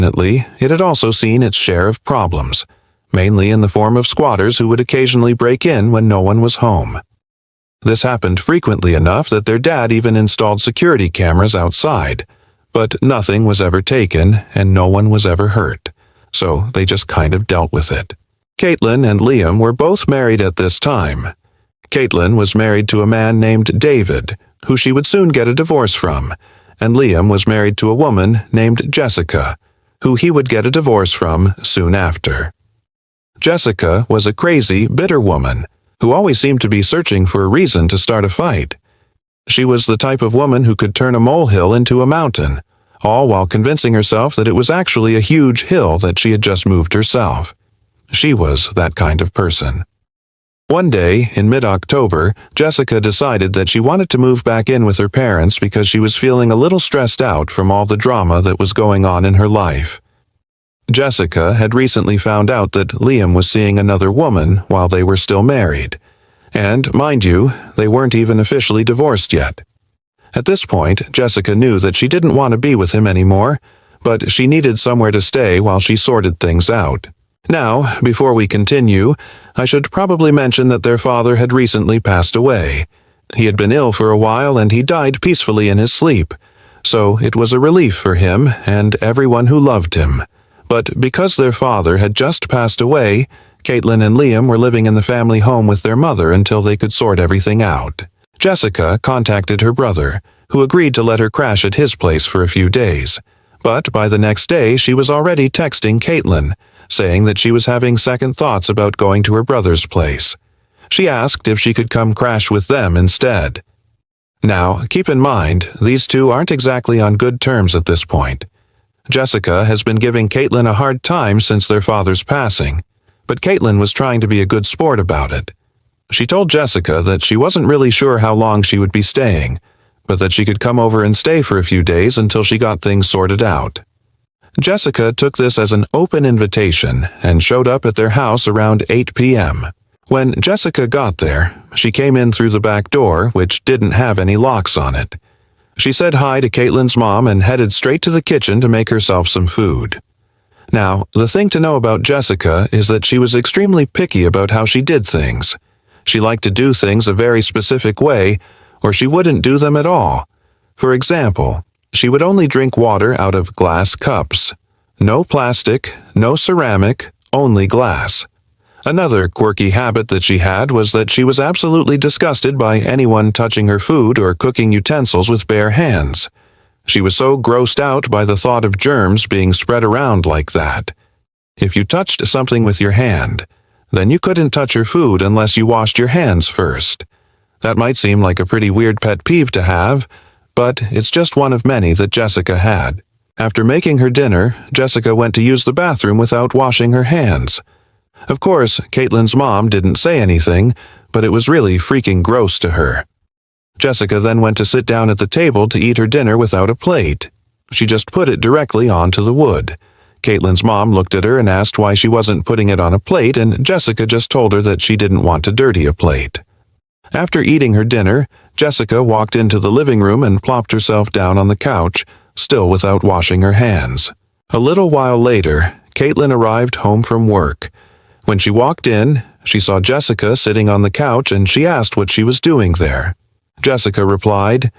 Unfortunately, it had also seen its share of problems, mainly in the form of squatters who would occasionally break in when no one was home. This happened frequently enough that their dad even installed security cameras outside, but nothing was ever taken and no one was ever hurt, so they just kind of dealt with it. Caitlin and Liam were both married at this time. Caitlin was married to a man named David, who she would soon get a divorce from, and Liam was married to a woman named Jessica, who he would get a divorce from soon after. Jessica was a crazy, bitter woman who always seemed to be searching for a reason to start a fight. She was the type of woman who could turn a molehill into a mountain, all while convincing herself that it was actually a huge hill that she had just moved herself. She was that kind of person. One day, in mid-October, Jessica decided that she wanted to move back in with her parents because she was feeling a little stressed out from all the drama that was going on in her life. Jessica had recently found out that Liam was seeing another woman while they were still married. And, mind you, they weren't even officially divorced yet. At this point, Jessica knew that she didn't want to be with him anymore, but she needed somewhere to stay while she sorted things out. Now, before we continue, I should probably mention that their father had recently passed away. He had been ill for a while and he died peacefully in his sleep, so it was a relief for him and everyone who loved him. But because their father had just passed away, Caitlin and Liam were living in the family home with their mother until they could sort everything out. Jessica contacted her brother, who agreed to let her crash at his place for a few days. But by the next day, she was already texting Caitlin, saying that she was having second thoughts about going to her brother's place. She asked if she could come crash with them instead. Now, keep in mind, these two aren't exactly on good terms at this point. Jessica has been giving Caitlin a hard time since their father's passing, but Caitlin was trying to be a good sport about it. She told Jessica that she wasn't really sure how long she would be staying, but that she could come over and stay for a few days until she got things sorted out. Jessica took this as an open invitation and showed up at their house around 8 p.m. When Jessica got there, she came in through the back door, which didn't have any locks on it. She said hi to Caitlin's mom and headed straight to the kitchen to make herself some food. Now, the thing to know about Jessica is that she was extremely picky about how she did things. She liked to do things a very specific way, or she wouldn't do them at all. For example, she would only drink water out of glass cups. No plastic, no ceramic, only glass. Another quirky habit that she had was that she was absolutely disgusted by anyone touching her food or cooking utensils with bare hands. She was so grossed out by the thought of germs being spread around like that. If you touched something with your hand, then you couldn't touch your food unless you washed your hands first. That might seem like a pretty weird pet peeve to have, but it's just one of many that Jessica had. After making her dinner, Jessica went to use the bathroom without washing her hands. Of course, Caitlin's mom didn't say anything, but it was really freaking gross to her. Jessica then went to sit down at the table to eat her dinner without a plate. She just put it directly onto the wood. Caitlin's mom looked at her and asked why she wasn't putting it on a plate, and Jessica just told her that she didn't want to dirty a plate. After eating her dinner, Jessica walked into the living room and plopped herself down on the couch, still without washing her hands. A little while later, Caitlin arrived home from work. When she walked in, she saw Jessica sitting on the couch and she asked what she was doing there. Jessica replied,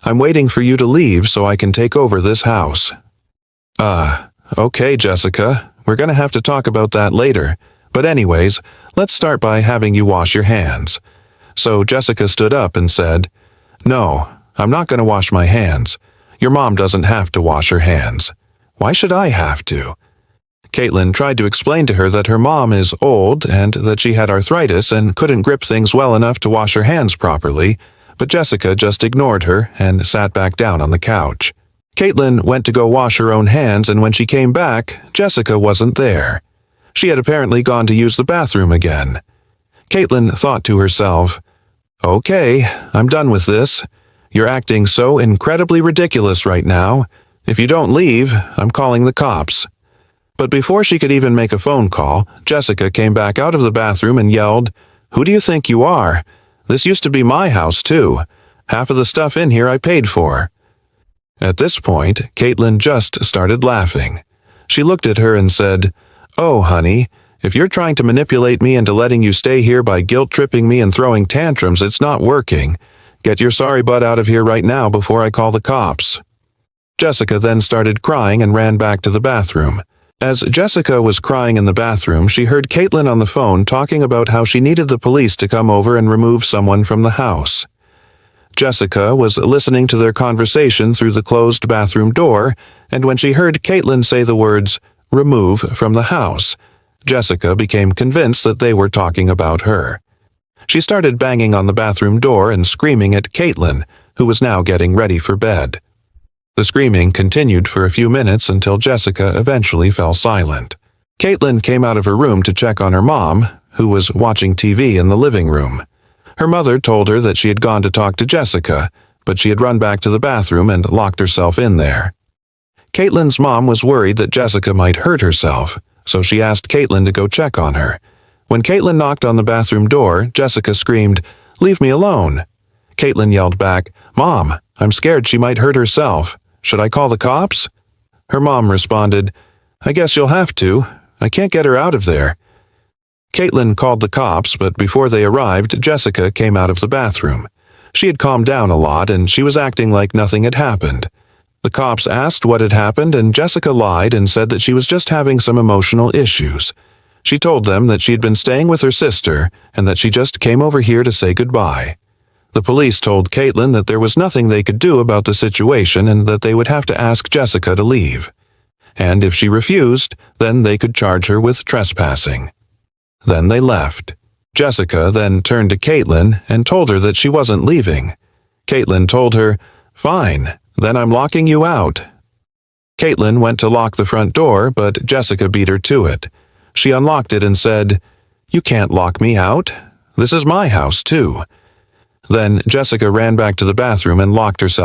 "I'm waiting for you to leave so I can take over this house." Okay, Jessica, we're gonna have to talk about that later. But anyways, let's start by having you wash your hands. So Jessica stood up and said, "No, I'm not gonna wash my hands. Your mom doesn't have to wash her hands. Why should I have to?" Caitlin tried to explain to her that her mom is old and that she had arthritis and couldn't grip things well enough to wash her hands properly, but Jessica just ignored her and sat back down on the couch. Caitlin went to go wash her own hands, and when she came back, Jessica wasn't there. She had apparently gone to use the bathroom again. Caitlin thought to herself, "Okay, I'm done with this. You're acting so incredibly ridiculous right now. If you don't leave, I'm calling the cops." But before she could even make a phone call, Jessica came back out of the bathroom and yelled, "Who do you think you are? This used to be my house, too. Half of the stuff in here I paid for." At this point, Caitlin just started laughing. She looked at her and said, "Oh, honey, if you're trying to manipulate me into letting you stay here by guilt-tripping me and throwing tantrums, it's not working. Get your sorry butt out of here right now before I call the cops." Jessica then started crying and ran back to the bathroom. As Jessica was crying in the bathroom, she heard Caitlin on the phone talking about how she needed the police to come over and remove someone from the house. Jessica was listening to their conversation through the closed bathroom door, and when she heard Caitlin say the words, "remove from the house," Jessica became convinced that they were talking about her. She started banging on the bathroom door and screaming at Caitlin, who was now getting ready for bed. The screaming continued for a few minutes until Jessica eventually fell silent. Caitlin came out of her room to check on her mom, who was watching TV in the living room. Her mother told her that she had gone to talk to Jessica, but she had run back to the bathroom and locked herself in there. Caitlin's mom was worried that Jessica might hurt herself, so she asked Caitlin to go check on her. When Caitlin knocked on the bathroom door, Jessica screamed, "Leave me alone." Caitlin yelled back, "Mom, I'm scared she might hurt herself. Should I call the cops?" Her mom responded, "I guess you'll have to. I can't get her out of there." Caitlin called the cops, but before they arrived, Jessica came out of the bathroom. She had calmed down a lot, and she was acting like nothing had happened. The cops asked what had happened, and Jessica lied and said that she was just having some emotional issues. She told them that she had been staying with her sister and that she just came over here to say goodbye. The police told Caitlin that there was nothing they could do about the situation and that they would have to ask Jessica to leave. And if she refused, then they could charge her with trespassing. Then they left. Jessica then turned to Caitlin and told her that she wasn't leaving. Caitlin told her, "Fine, then I'm locking you out." Caitlin went to lock the front door, but Jessica beat her to it. She unlocked it and said, "You can't lock me out. This is my house, too." Then Jessica ran back to the bathroom and locked herself